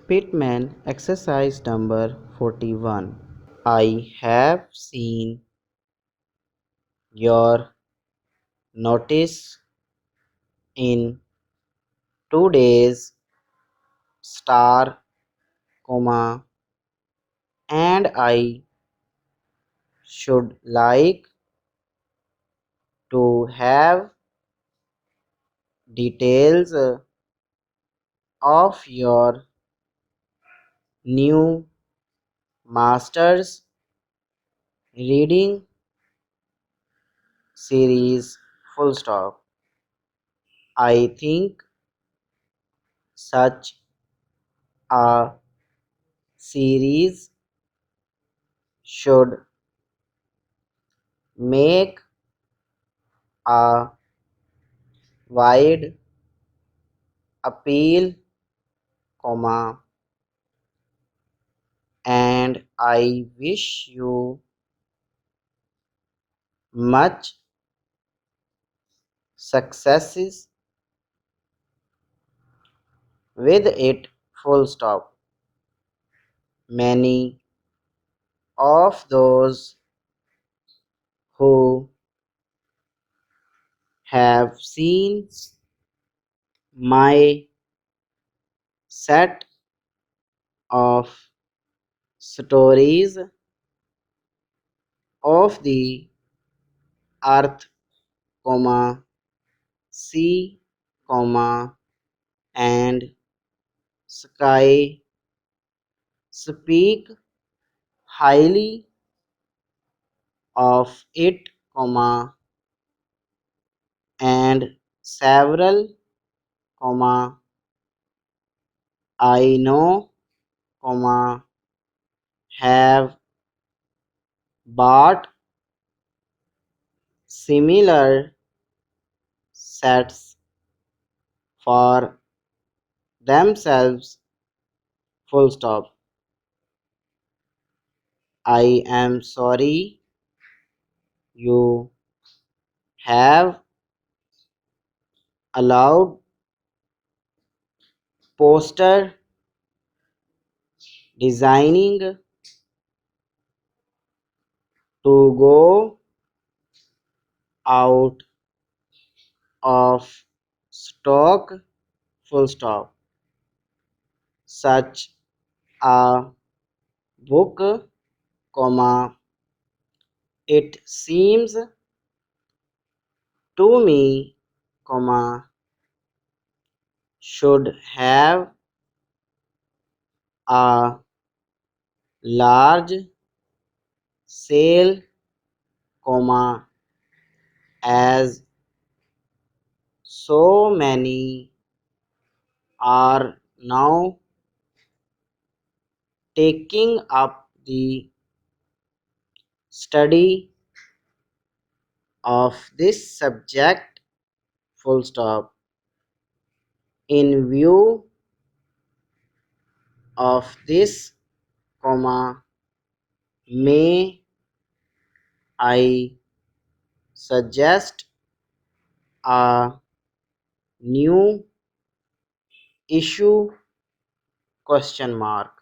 Pitman exercise number 41. I have seen your notice in today's star, comma, and I should like to have details of your new master's reading series, full stop. I think such a series should make a wide appeal, comma, and I wish you much successes with it, full stop. Many of those who have seen my set of stories of the earth, comma, sea, comma, and sky speak highly of it, comma, and several, comma, I know, comma, have bought similar sets for themselves, full stop. I am sorry you have allowed poster designing to go out of stock, full stop. Such a book, comma, it seems to me, comma, should have a large sale, comma, as so many are now taking up the study of this subject, full stop. In view of this, comma, may I suggest a new issue, question mark.